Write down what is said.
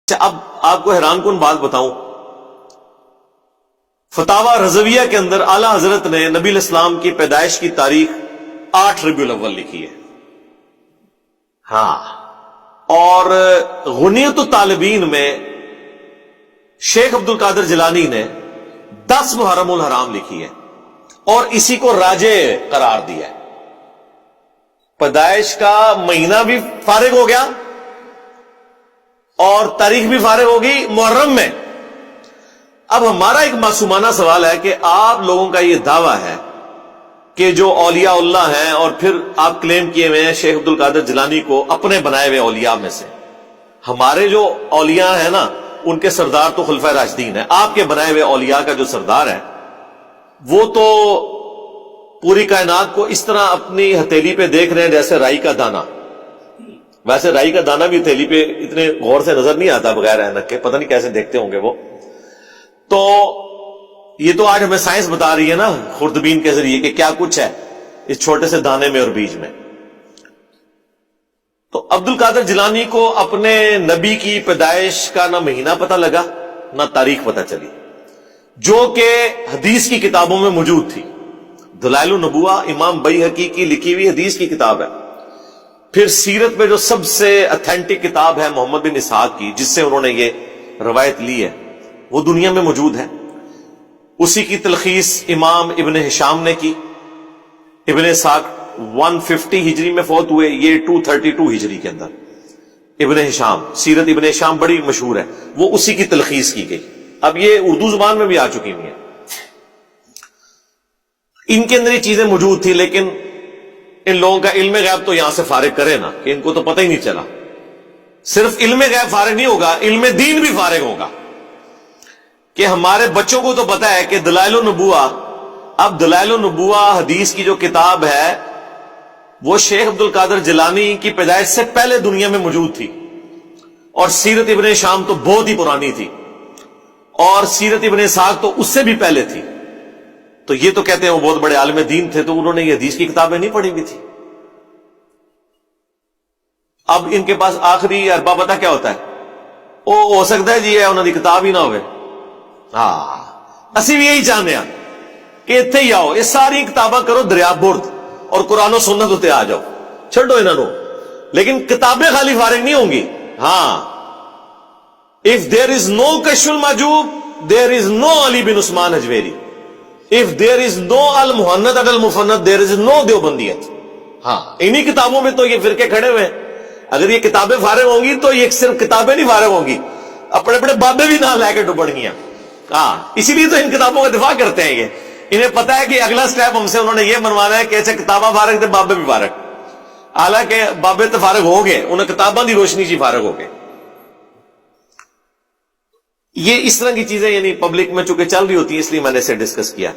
اب آپ کو حیران کن بات بتاؤں، فتاوی رضویہ کے اندر اعلی حضرت نے نبی الاسلام کی پیدائش کی تاریخ 8 ربیع الاول لکھی ہے. ہاں، اور غنیت الطالبین میں شیخ عبد القادر جیلانی نے 10 محرم الحرام لکھی ہے اور اسی کو راجع قرار دیا ہے. پیدائش کا مہینہ بھی فارغ ہو گیا اور تاریخ بھی فارغ ہوگی محرم میں. اب ہمارا ایک معصومانہ سوال ہے کہ آپ لوگوں کا یہ دعویٰ ہے کہ جو اولیاء اللہ ہیں اور پھر آپ کلیم کیے ہوئے ہیں شیخ عبد القادر جیلانی کو اپنے بنائے ہوئے اولیاء میں سے. ہمارے جو اولیاء ہیں نا ان کے سردار تو خلفائے راشدین ہیں. آپ کے بنائے ہوئے اولیاء کا جو سردار ہے وہ تو پوری کائنات کو اس طرح اپنی ہتھیلی پہ دیکھ رہے ہیں جیسے رائی کا دانہ. ویسے رائی کا دانہ بھی ہتھیلی پہ اتنے غور سے نظر نہیں آتا بغیر اینک کے، پتہ نہیں کیسے دیکھتے ہوں گے وہ. تو یہ تو آج ہمیں سائنس بتا رہی ہے نا خوردبین کے ذریعے کہ کیا کچھ ہے اس چھوٹے سے دانے میں اور بیج میں. تو عبد القادر جیلانی کو اپنے نبی کی پیدائش کا نہ مہینہ پتہ لگا نہ تاریخ پتہ چلی، جو کہ حدیث کی کتابوں میں موجود تھی. دلائل النبوہ امام بیہقی کی لکھی ہوئی حدیث کی کتاب ہے. پھر سیرت میں جو سب سے اتھینٹک کتاب ہے محمد بن اسحاق کی، جس سے انہوں نے یہ روایت لی ہے، وہ دنیا میں موجود ہے. اسی کی تلخیص امام ابن ہشام نے کی. ابن اسحاق 150 ہجری میں فوت ہوئے، یہ 232 ہجری کے اندر. ابن ہشام، سیرت ابن ہشام بڑی مشہور ہے، وہ اسی کی تلخیص کی گئی. اب یہ اردو زبان میں بھی آ چکی ہوئی ہیں. ان کے اندر یہ چیزیں موجود تھی، لیکن ان لوگوں کا علم غیب تو یہاں سے فارغ کرے نا کہ ان کو تو پتہ ہی نہیں چلا. صرف علم غیب فارغ نہیں ہوگا، علم دین بھی فارغ ہوگا. کہ ہمارے بچوں کو تو پتہ ہے کہ دلائل النبوہ، اب دلائل النبوہ حدیث کی جو کتاب ہے وہ شیخ عبد القادر جیلانی کی پیدائش سے پہلے دنیا میں موجود تھی، اور سیرت ابن ہشام تو بہت ہی پرانی تھی، اور سیرت ابن اسحاق تو اس سے بھی پہلے تھی. تو یہ تو کہتے ہیں وہ بہت بڑے عالم دین تھے، تو انہوں نے یہ حدیث کی کتابیں نہیں پڑھی ہوئی تھی. اب ان کے پاس آخری اربا پتہ کیا ہوتا ہے؟ وہ ہو سکتا ہے جی ہے انہوں نے کتاب ہی نہ ہوئے. ہاں، اسی بھی یہی چاہتے ہیں کہ اتنے ہی آؤ، یہ ساری کتاباں کرو دریا برد اور قرآن و سنت ہوتے آ جاؤ، چھڑو انہوں نے. لیکن کتابیں خالی فارغ نہیں ہوں گی. ہاں، if there is no کشف al Mahjub there is no Ali bin Usman Hujwiri. if there is no Al Muhannad Al Mufannad there is no دیوبندیت. ہاں، انہی کتابوں میں تو یہ فرقے کھڑے ہوئے ہیں. اگر یہ کتابیں فارغ ہوں گی تو یہ صرف کتابیں نہیں فارغ ہوں گی، اپنے بڑے بابے بھی نہ لے کے ڈبڑ گیا. ہاں، اسی لیے تو ان کتابوں کا دفاع کرتے ہیں. یہ انہیں پتا ہے کہ اگلا سٹیپ ہم سے انہوں نے یہ منوانا ہے کہ ایسے کتاباں فارغ تھے بابے بھی فارغ. حالانکہ بابے تو فارغ ہو گئے، انہیں کتاباں دی روشنی جی فارغ ہو گئے. یہ اس طرح کی چیزیں یعنی پبلک میں چونکہ چل رہی ہوتی ہیں، اس لیے میں نے اسے ڈسکس کیا.